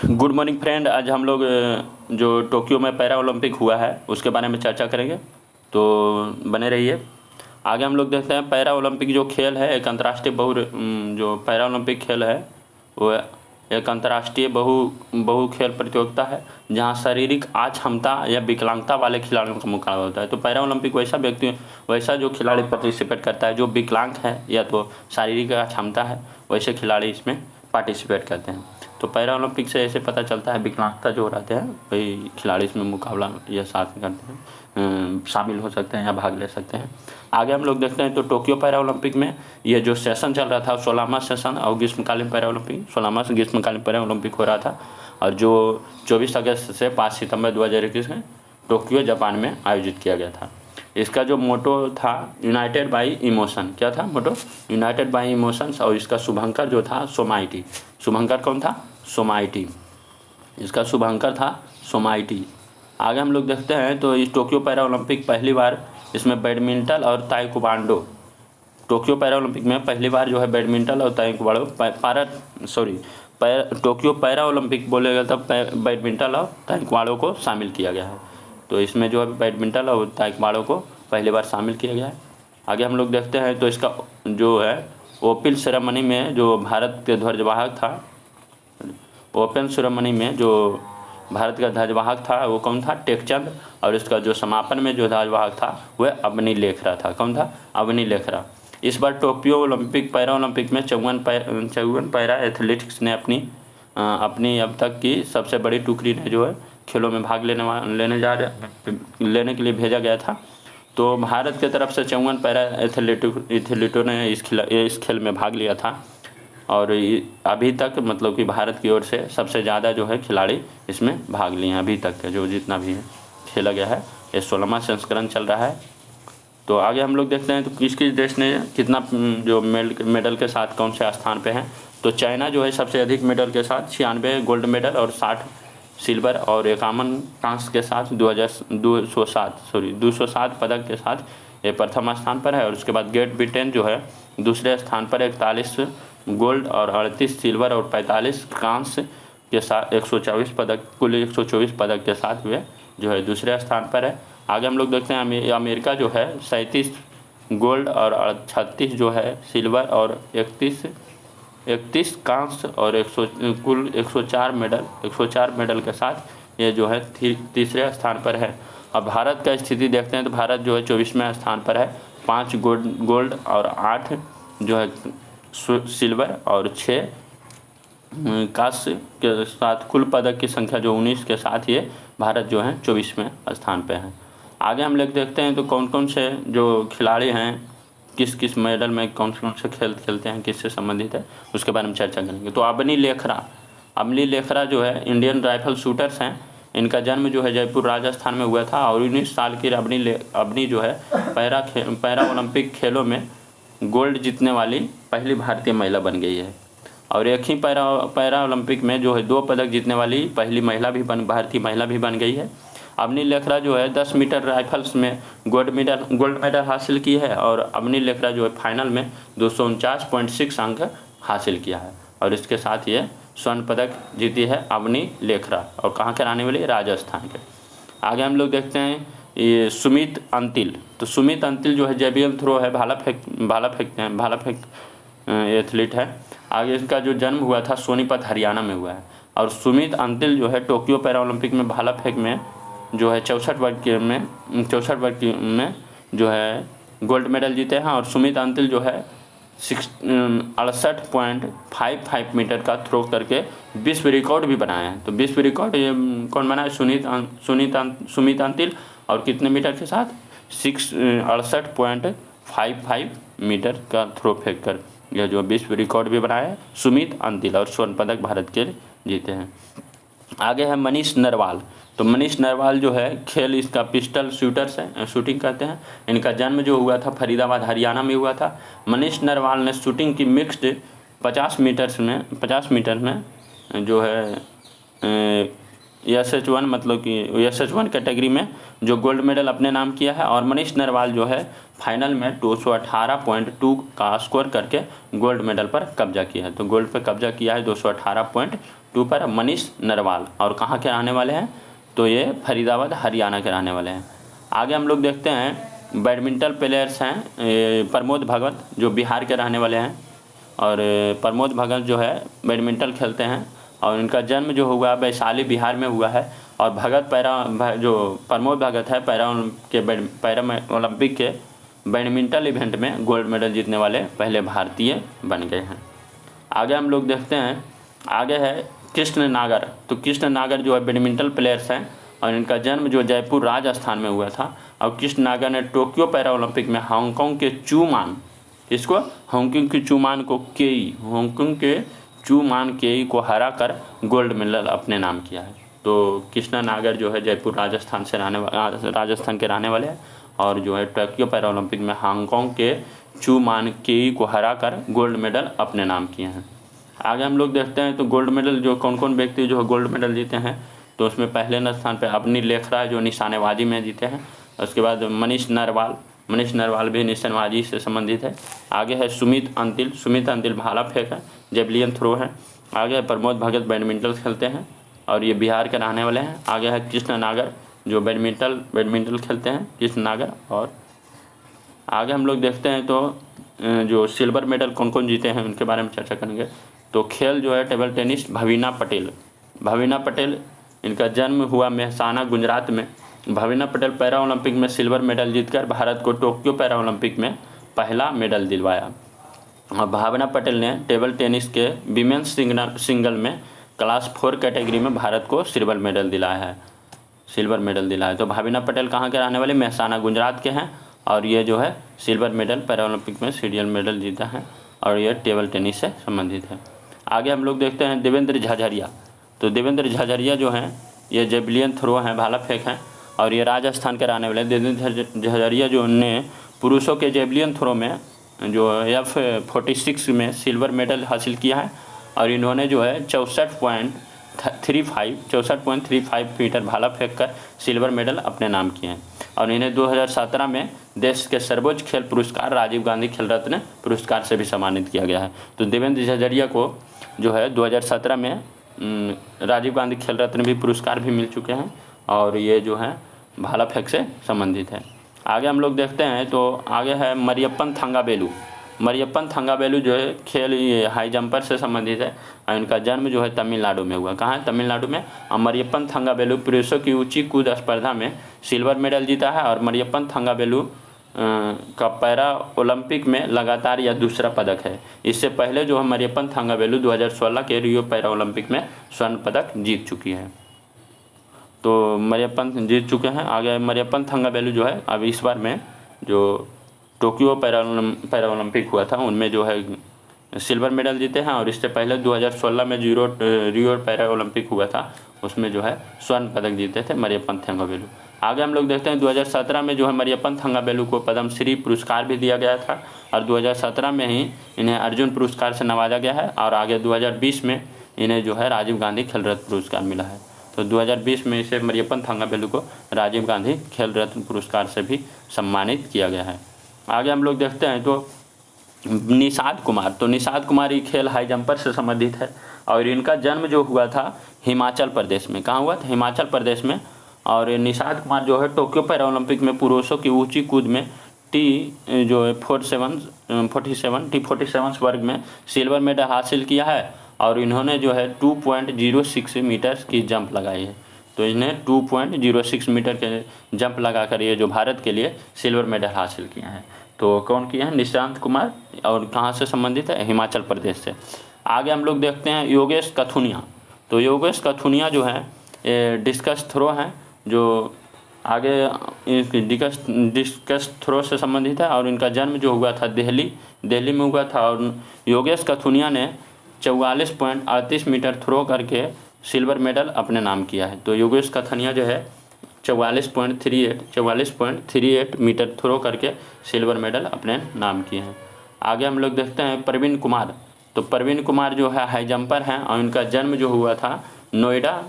Good morning friend. आज हम लोग जो टोक्यो में पैरा ओलंपिक हुआ है उसके बारे में चर्चा करेंगे, तो बने रहिए। आगे हम लोग देखते हैं पैरा ओलंपिक जो खेल है एक अंतर्राष्ट्रीय जो पैरा ओलंपिक खेल है वो एक अंतर्राष्ट्रीय बहु खेल प्रतियोगिता है जहां शारीरिक अक्षमता या विकलांगता वाले खिलाड़ियों का मुकाबला होता है। तो पैरा ओलंपिक वैसा जो खिलाड़ी पार्टिसिपेट करता है जो विकलांग है या तो शारीरिक अक्षमता है, वैसे खिलाड़ी इसमें पार्टिसिपेट करते हैं। तो पैरा ओलंपिक से ऐसे पता चलता है विकलांगता जो रहते हैं वही खिलाड़ी इसमें मुकाबला या साथ में करते हैं, शामिल हो सकते हैं या भाग ले सकते हैं। आगे हम लोग देखते हैं तो टोक्यो पैरा ओलंपिक में ये जो सेशन चल रहा था 16वां सेशन और ग्रीष्मकालीन पैरा ओलंपिक 16वां ग्रीष्मकालीन पैरा ओलंपिक हो रहा था, और जो 24 अगस्त से 5 सितंबर 2021 में टोक्यो जापान में आयोजित किया गया था। इसका जो मोटो था यूनाइटेड बाई इमोशन, क्या था मोटो? United by emotions. और इसका शुभंकर जो था सोमाइटी। शुभंकर कौन था? सोमाइटी। इसका शुभंकर था सोमाइटी। आगे हम लोग देखते हैं तो इस टोक्यो पैरा ओलंपिक पहली बार इसमें बैडमिंटन और ताइक्वांडो, टोक्यो पैरा ओलंपिक में पहली बार जो है बैडमिंटन और ताइक्वांडो टोक्यो पैरा ओलंपिक बोलेगा तब बैडमिंटन और ताइक्वांडो को शामिल किया गया है। तो इसमें जो है बैडमिंटन और ताइक्वांडो को पहली बार शामिल किया गया है। आगे हम लोग देखते हैं तो इसका जो है ओपन सेरेमनी में जो भारत के ध्वजवाहक था, ओपन सेरेमनी में जो भारत का ध्वजवाहक था वो कौन था? टेकचंद। और इसका जो समापन में जो ध्वजवाहक था वह अवनी लेखरा था। कौन था? अवनी लेखरा। इस बार टोक्यो ओलंपिक पैरा ओलंपिक में 54 पैरा एथलेटिक्स ने अपनी अब तक की सबसे बड़ी टुकड़ी ने जो है खेलों में भाग लेने के लिए भेजा गया था। तो भारत की तरफ से 54 पैरा एथलीटों ने इस खेल में भाग लिया था, और अभी तक मतलब कि भारत की ओर से सबसे ज़्यादा जो है खिलाड़ी इसमें भाग लिए हैं अभी तक के जो जितना भी है खेला गया है। ये 16वां संस्करण चल रहा है। तो आगे हम लोग देखते हैं तो किस किस देश ने कितना जो मेडल के साथ कौन से स्थान पे हैं। तो चाइना जो है सबसे अधिक मेडल के साथ 96 गोल्ड मेडल और 60 सिल्वर और 51 कांस्य के साथ 207 पदक के साथ ये प्रथम स्थान पर है। और उसके बाद ग्रेट ब्रिटेन जो है दूसरे स्थान पर 41 गोल्ड और 38 सिल्वर और 45 कांस्य के साथ 124 पदक, कुल 124 पदक के साथ वे जो है दूसरे स्थान पर है। आगे हम लोग देखते हैं अमेरिका जो है 37 गोल्ड और 36 जो है सिल्वर और 31 कांस्य और कुल 104 मेडल के साथ ये जो है तीसरे स्थान पर है। अब भारत का स्थिति देखते हैं तो भारत जो है 24वें स्थान पर है, 5 गोल्ड और 8 जो है सिल्वर और 6 कांस्य के साथ कुल पदक की संख्या जो 19 के साथ ये भारत जो है 24वें स्थान पर है। आगे हम लोग देखते हैं तो कौन कौन से जो खिलाड़ी हैं किस किस मेडल में कौन से खेल खेलते हैं, किससे संबंधित है, उसके बारे में चर्चा करेंगे। तो अवनी लेखरा जो है इंडियन राइफल शूटर्स हैं। इनका जन्म जो है जयपुर राजस्थान में हुआ था, और 19 साल की अवनी जो है पैरा ओलंपिक खेलों में गोल्ड जीतने वाली पहली भारतीय महिला बन गई है। और एक ही पैरा ओलंपिक में जो है 2 पदक जीतने वाली पहली भारतीय महिला भी बन गई है। अवनी लेखरा जो है 10 मीटर राइफल्स में गोल्ड मेडल हासिल की है, और अवनी लेखरा जो है फाइनल में 249.6 अंक हासिल किया है, और इसके साथ ये स्वर्ण पदक जीती है अवनी लेखरा। और कहाँ के रहने वाली? राजस्थान के। आगे हम लोग देखते हैं ये सुमित अंतिल। तो सुमित अंतिल जो है जेबलिन थ्रो है, भाला फेंक एथलीट है। आगे इसका जो जन्म हुआ था सोनीपत हरियाणा में हुआ है। और सुमित अंतिल जो है टोक्यो पैरा ओलंपिक में भाला फेंक में जो है 64 वर्ग में जो है गोल्ड मेडल जीते हैं। और सुमित अंतिल जो है 68.55 मीटर का थ्रो करके विश्व रिकॉर्ड भी बनाए हैं। तो विश्व रिकॉर्ड ये कौन बनाया? सुमित अंतिल। और कितने मीटर के साथ? 68.55 मीटर का थ्रो फेंक कर यह जो विश्व रिकॉर्ड भी बनाया है सुमित अंतिल, और स्वर्ण पदक भारत के जीते हैं। आगे है मनीष नरवाल। तो मनीष नरवाल जो है खेल इसका पिस्टल शूटिंग कहते हैं। इनका जन्म जो हुआ था फरीदाबाद हरियाणा में हुआ था। मनीष नरवाल ने शूटिंग की मिक्स्ड 50 मीटर में जो है SH1 मतलब कि SH1 कैटेगरी में जो गोल्ड मेडल अपने नाम किया है। और मनीष नरवाल जो है फाइनल में 218.2 का स्कोर करके गोल्ड मेडल पर कब्जा किया है। तो गोल्ड पर कब्जा किया है 218.2 2 पर मनीष नरवाल, और कहाँ के रहने वाले हैं, तो ये फरीदाबाद हरियाणा के रहने वाले हैं। आगे हम लोग देखते हैं बैडमिंटन प्लेयर्स हैं प्रमोद भगत जो बिहार के रहने वाले हैं, और प्रमोद भगत जो है बैडमिंटन खेलते हैं और इनका जन्म जो हुआ वैशाली बिहार में हुआ है। और जो प्रमोद भगत है पैरा ओलंपिक के बैडमिंटन इवेंट में गोल्ड मेडल जीतने वाले पहले भारतीय बन गए हैं। आगे हम लोग देखते हैं, आगे है कृष्ण नागर। तो कृष्ण नागर जो है बैडमिंटन प्लेयर्स हैं और इनका जन्म जो जयपुर राजस्थान में हुआ था। और कृष्ण नागर ने टोक्यो पैरा ओलंपिक में हांगकांग के चूमान केई को हरा कर गोल्ड मेडल अपने नाम किया है। तो कृष्णा नागर जो है जयपुर राजस्थान के रहने वाले हैं और जो है टोक्यो पैरा ओलंपिक में हांगकांग के चूमान केई को हरा कर गोल्ड मेडल अपने नाम किए हैं। आगे हम लोग देखते हैं तो गोल्ड मेडल जो कौन कौन व्यक्ति जो है गोल्ड मेडल जीते हैं, तो उसमें पहले स्थान पर अवनी लेखरा जो निशानेबाजी में जीते हैं। उसके बाद मनीष नरवाल भी निशानेबाजी से संबंधित है। आगे है सुमित अंतिल भाला फेंक है, जेवलिन थ्रो है। आगे है प्रमोद भगत बैडमिंटन खेलते हैं और ये बिहार के रहने वाले हैं। आगे है कृष्ण नागर जो बैडमिंटन खेलते हैं, कृष्ण नागर। और आगे हम लोग देखते हैं तो जो सिल्वर मेडल कौन कौन जीते हैं उनके बारे में चर्चा करेंगे। तो खेल जो है टेबल टेनिस भवीना पटेल इनका जन्म हुआ मेहसाना गुजरात में। भवीना पटेल पैरा ओलंपिक में सिल्वर मेडल जीतकर भारत को टोक्यो पैरा ओलंपिक में पहला मेडल दिलवाया। और भावना पटेल ने टेबल टेनिस के विमेंस सिंगल में क्लास 4 कैटेगरी में भारत को सिल्वर मेडल दिलाया है। तो भावना पटेल कहाँ के रहने वाले, मेहसाना गुजरात के हैं और ये जो है सिल्वर मेडल पैरा ओलंपिक में सिल्वर मेडल जीता है और ये टेबल टेनिस से संबंधित है। आगे हम लोग देखते हैं देवेंद्र झाझरिया। तो देवेंद्र झाझरिया जो हैं ये जेवलिन थ्रो हैं, भाला फेंक हैं और ये राजस्थान के रहने वाले। देवेंद्र झाझरिया जो ने पुरुषों के जेवलिन थ्रो में जो F46 में सिल्वर मेडल हासिल किया है और इन्होंने जो है 64.35 मीटर भाला फेंक कर सिल्वर मेडल अपने नाम किए हैं। और इन्हें 2017 में देश के सर्वोच्च खेल पुरस्कार राजीव गांधी खेल रत्न पुरस्कार से भी सम्मानित किया गया है। तो देवेंद्र झाझरिया को जो है 2017 में राजीव गांधी खेल रत्न भी पुरस्कार भी मिल चुके हैं और ये जो है भाला फेंक से संबंधित है। आगे हम लोग देखते हैं तो आगे है मरियप्पन थंगावेलु जो है खेल ये हाई जंपर से संबंधित है और इनका जन्म जो है तमिलनाडु में हुआ। कहाँ है, तमिलनाडु में। और मरियप्पन थंगावेलु पुरुषों की ऊंची कूद स्पर्धा में सिल्वर मेडल जीता है और मरियप्पन थंगावेलु का पैरा ओलंपिक में लगातार यह दूसरा पदक है। इससे पहले जो है मरियप्पन थंगावेलु 2016 के रियो पैरा ओलंपिक में स्वर्ण पदक जीत चुकी है। तो मरियप्पन जीत चुके हैं। आगे मरियप्पन थंगावेलु जो है अब इस बार में जो टोक्यो पैरा ओलंपिक हुआ था उनमें जो है सिल्वर मेडल जीते हैं और इससे पहले 2016 में रियो पैरा ओलंपिक हुआ था उसमें जो है स्वर्ण पदक जीते थे मरियप्पन थंगावेलु। आगे हम लोग देखते हैं 2017 में जो है मरियप्पन थंगावेलु को पद्मश्री पुरस्कार भी दिया गया था और 2017 में ही इन्हें अर्जुन पुरस्कार से नवाजा गया है और आगे 2020 में इन्हें जो है राजीव गांधी खेल रत्न पुरस्कार मिला है। तो 2020 में इसे मरियप्पन थंगावेलु को राजीव गांधी खेल रत्न पुरस्कार से भी सम्मानित किया गया है। आगे हम लोग देखते हैं तो निषाद कुमार ये खेल हाई जंपर से संबंधित है और इनका जन्म जो हुआ था हिमाचल प्रदेश में। कहाँ हुआ था, हिमाचल प्रदेश में। और निषाद कुमार जो है टोक्यो पैरा ओलंपिक में पुरुषों की ऊंची कूद में T47 वर्ग में सिल्वर मेडल हासिल किया है और इन्होंने जो है 2.06 मीटर की जंप लगाई है। तो इन्हें 2.06 मीटर के जंप लगाकर ये जो भारत के लिए सिल्वर मेडल हासिल किए हैं। तो कौन किए हैं, निशांत कुमार। और कहाँ से संबंधित है, हिमाचल प्रदेश से। आगे हम लोग देखते हैं योगेश कथुनिया। तो योगेश कथुनिया जो है ये डिस्कस थ्रो हैं जो आगे डिस्कस थ्रो से संबंधित है और इनका जन्म जो हुआ था दिल्ली में हुआ था। और योगेश कथुनिया ने 44.38 मीटर थ्रो करके सिल्वर मेडल अपने नाम किया है। तो योगेश कथुनिया जो है 44.38 मीटर थ्रो करके सिल्वर मेडल अपने नाम किए हैं। आगे हम लोग देखते हैं प्रवीण कुमार। तो प्रवीण कुमार जो है हाई जंपर हैं और इनका जन्म जो हुआ था नोएडा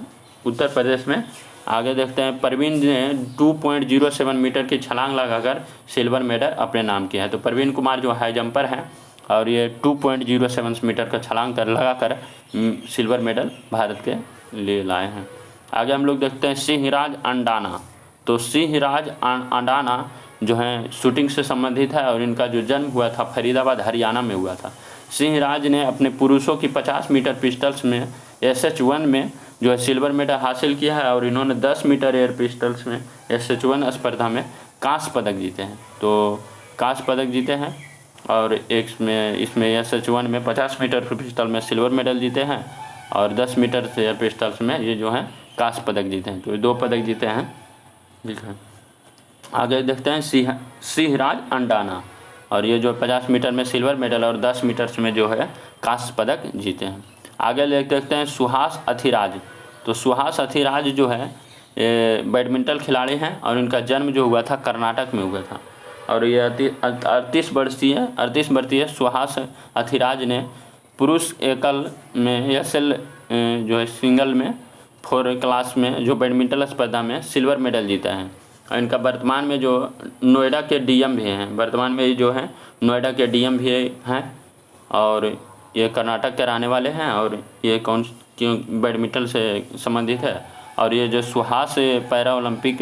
उत्तर प्रदेश में। आगे देखते हैं प्रवीण ने 2.07 मीटर की छलांग लगाकर सिल्वर मेडल अपने नाम किया है। तो प्रवीण कुमार जो हाई जंपर हैं और ये 2.07 मीटर का छलांग लगाकर सिल्वर मेडल भारत के लिए लाए हैं। आगे हम लोग देखते हैं सिंहराज अंडाना। तो सिंहराज अंडाना जो है शूटिंग से संबंधित है और इनका जो जन्म हुआ था फरीदाबाद हरियाणा में हुआ था। सिंहराज ने अपने पुरुषों की 50 मीटर पिस्टल्स में SH1 में जो है सिल्वर मेडल हासिल किया है और इन्होंने 10 मीटर एयर पिस्टल्स में SH1 स्पर्धा में कांस्य पदक जीते हैं। तो कांस्य पदक जीते हैं और इसमें SH1 में 50 मीटर पिस्टल में सिल्वर मेडल जीते हैं और 10 मीटर से एयर पिस्टल्स में ये जो है कांस्य पदक जीते हैं। तो ये 2 पदक जीते हैं। ठीक है, आगे देखते हैं सिंहराज अंडाना और ये जो 50 मीटर में सिल्वर मेडल और 10 मीटर में जो है कांस्य पदक जीते हैं। आगे देखते हैं सुहास अथिराज। तो सुहास अथिराज जो है बैडमिंटन खिलाड़ी हैं और इनका जन्म जो हुआ था कर्नाटक में हुआ था और ये 38 वर्षीय सुहास अथिराज ने पुरुष एकल में SL जो है सिंगल में 4 क्लास में जो बैडमिंटन स्पर्धा में सिल्वर मेडल जीता है और इनका वर्तमान में जो नोएडा के DM भी हैं, वर्तमान में ये जो है नोएडा के DM भी हैं और ये कर्नाटक के रहने वाले हैं और ये क्यों बैडमिंटन से संबंधित है। और ये जो सुहास पैरा ओलंपिक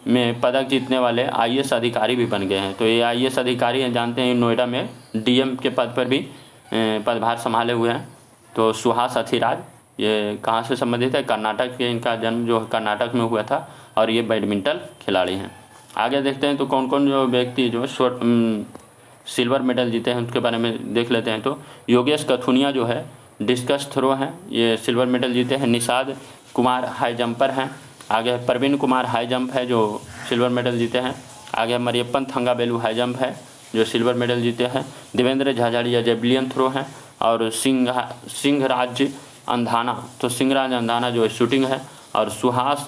में पदक जीतने वाले IAS अधिकारी भी बन गए हैं। तो ये IAS अधिकारी हैं, जानते हैं नोएडा में DM के पद पर भी पदभार संभाले हुए हैं। तो सुहास अथिराज ये कहाँ से संबंधित है? कर्नाटक के, इनका जन्म जो कर्नाटक में हुआ था और ये बैडमिंटन खिलाड़ी हैं। आगे देखते हैं तो कौन कौन जो व्यक्ति जो सिल्वर मेडल जीते हैं उसके बारे में देख लेते हैं। तो योगेश कथुनिया जो है डिस्कस थ्रो हैं, ये सिल्वर मेडल जीते हैं। निषाद कुमार हाई जंपर हैं। आगे प्रवीण कुमार हाई जंप है जो सिल्वर मेडल जीते हैं। आगे मरियप्पन थंगाबेलू हाई जंप है जो सिल्वर मेडल जीते हैं। देवेंद्र झाझड़िया जेवलिन थ्रो हैं और सिंहराज अंधाना, तो सिंहराज अंधाना जो शूटिंग है और सुहास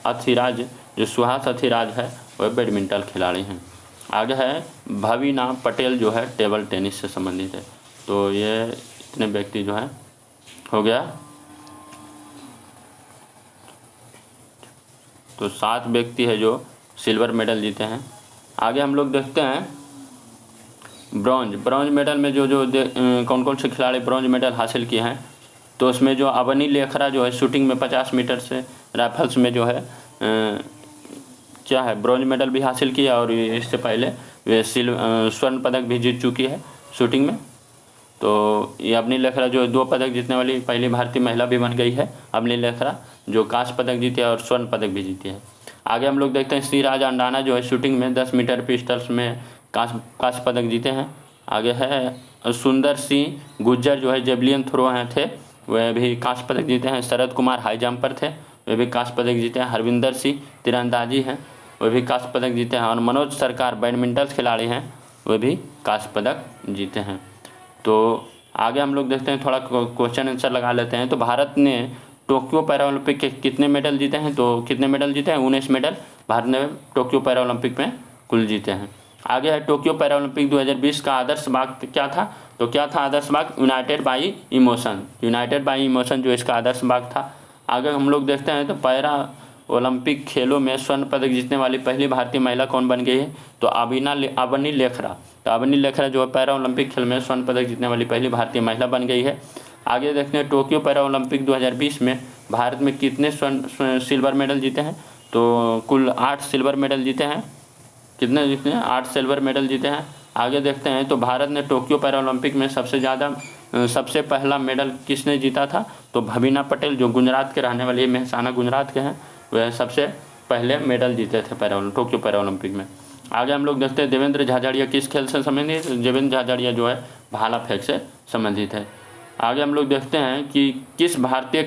अथिराज है वह बैडमिंटन खिलाड़ी हैं। आगे है भवीना पटेल जो है टेबल टेनिस से संबंधित है। तो ये इतने व्यक्ति जो है हो गया। तो 7 व्यक्ति है जो सिल्वर मेडल जीते हैं। आगे हम लोग देखते हैं ब्रॉन्ज मेडल में जो कौन कौन से खिलाड़ी ब्रॉन्ज मेडल हासिल किए हैं। तो उसमें जो अवनी लेखरा जो है शूटिंग में 50 मीटर से राइफल्स में जो है क्या है ब्रॉन्ज मेडल भी हासिल किया और इससे पहले वे स्वर्ण पदक भी जीत चुकी है शूटिंग में। तो ये अवनी लेखरा जो 2 पदक जीतने वाली पहली भारतीय महिला भी बन गई है। अवनी लेखरा जो कांस्य पदक जीती है और स्वर्ण पदक भी जीती है। आगे हम लोग देखते हैं सिंहराज अंडाना जो है शूटिंग में 10 मीटर पिस्टल्स में कांस्य पदक जीते हैं। आगे है सुंदर सिंह गुज्जर जो है जेवलिन थ्रो हैं थे, वह भी कांस्य पदक जीते हैं। शरद कुमार हाई जंपर थे, वे भी कांस्य पदक जीते हैं। हरविंदर सिंह तीरंदाजी हैं, वे भी कांस्य पदक जीते हैं। और मनोज सरकार बैडमिंटन खिलाड़ी हैं, वे भी कांस्य पदक जीते हैं। तो आगे हम लोग देखते हैं, थोड़ा क्वेश्चन आंसर लगा लेते हैं। तो भारत ने टोक्यो पैरालंपिक के कितने मेडल जीते हैं? तो कितने मेडल जीते हैं? 19 मेडल भारत ने टोक्यो पैरालंपिक में कुल जीते हैं। आगे है टोक्यो पैरालंपिक 2020 का आदर्श वाक्य क्या था? तो क्या था आदर्श वाक्य? यूनाइटेड बाई इमोशन जो इसका आदर्श वाक्य था। आगे हम लोग देखते हैं तो पैरा ओलंपिक खेलों में स्वर्ण पदक जीतने वाली पहली भारतीय महिला कौन बन गई है? तो अवनी लेखरा। तो अवनी लेखरा जो है पैरा ओलंपिक खेल में स्वर्ण पदक जीतने वाली पहली भारतीय महिला बन गई है। आगे देखते हैं टोक्यो पैरा ओलंपिक 2020 में भारत में कितने सिल्वर मेडल जीते हैं? तो कुल 8 सिल्वर मेडल जीते हैं। कितने जीते हैं? 8 सिल्वर मेडल जीते हैं। आगे देखते हैं तो भारत ने टोक्यो पैरालंपिक में सबसे पहला मेडल किसने जीता था? तो भवीना पटेल जो गुजरात के रहने वाली, मेहसाना गुजरात के हैं, वह सबसे पहले मेडल जीते थे टोक्यो पैरालंपिक में। आगे हम लोग देखते हैं देवेंद्र झाझड़िया किस खेल से संबंधित? देवेंद्र झाझड़िया जो है भाला फेंक से संबंधित है। आगे हम लोग देखते हैं कि किस भारतीय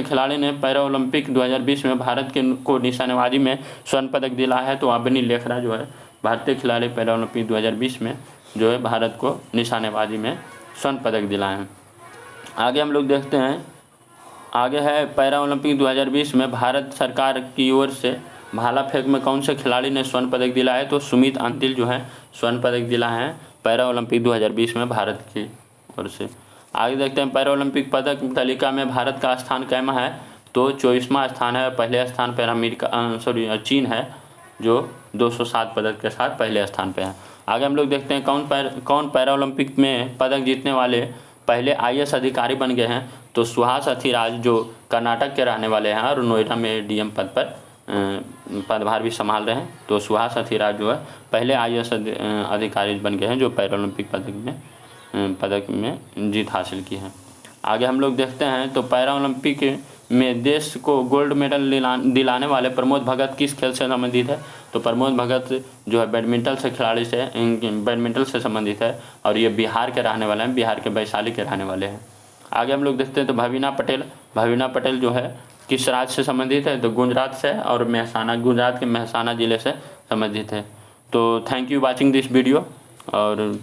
खिलाड़ी ने पैरा ओलंपिक 2020 में भारत को निशानेबाजी में स्वर्ण पदक दिलाया है? तो अवनी लेखरा जो है भारतीय खिलाड़ी पैरा ओलंपिक 2020 में जो है भारत को निशानेबाजी में स्वर्ण पदक दिलाए हैं। आगे हम लोग देखते हैं, आगे है पैरा ओलंपिक 2020 में भारत सरकार की ओर से भाला फेंक में कौन से खिलाड़ी ने स्वर्ण पदक दिलाया है? तो सुमित अंतिल जो है स्वर्ण पदक दिलाए हैं पैरा ओलंपिक 2020 में भारत की ओर से। आगे देखते हैं पैरा ओलंपिक पदक तालिका में भारत का स्थान कैमा है? तो 24वां स्थान है। पहले स्थान पर चीन है जो 207 पदक के साथ पहले स्थान पे है। आगे हम लोग देखते हैं कौन पैरा ओलंपिक में पदक जीतने वाले पहले IAS अधिकारी बन गए हैं। तो सुहास अथिराज जो कर्नाटक के रहने वाले हैं और नोएडा में DM पद पर पदभार भी संभाल रहे हैं। तो सुहास अथिराज जो है पहले IAS अधिकारी बन गए हैं जो पैरा ओलंपिक पदक में जीत हासिल की है। आगे हम लोग देखते हैं तो पैरा ओलंपिक में देश को गोल्ड मेडल दिलाने वाले प्रमोद भगत किस खेल से संबंधित है। तो प्रमोद भगत जो है बैडमिंटन से संबंधित है और ये बिहार के रहने वाले हैं, बिहार के वैशाली के रहने वाले हैं। आगे हम लोग देखते हैं तो भवीना पटेल जो है किस राज्य से संबंधित है। तो गुजरात से और गुजरात के मेहसाना ज़िले से संबंधित है। तो thank you watching this video और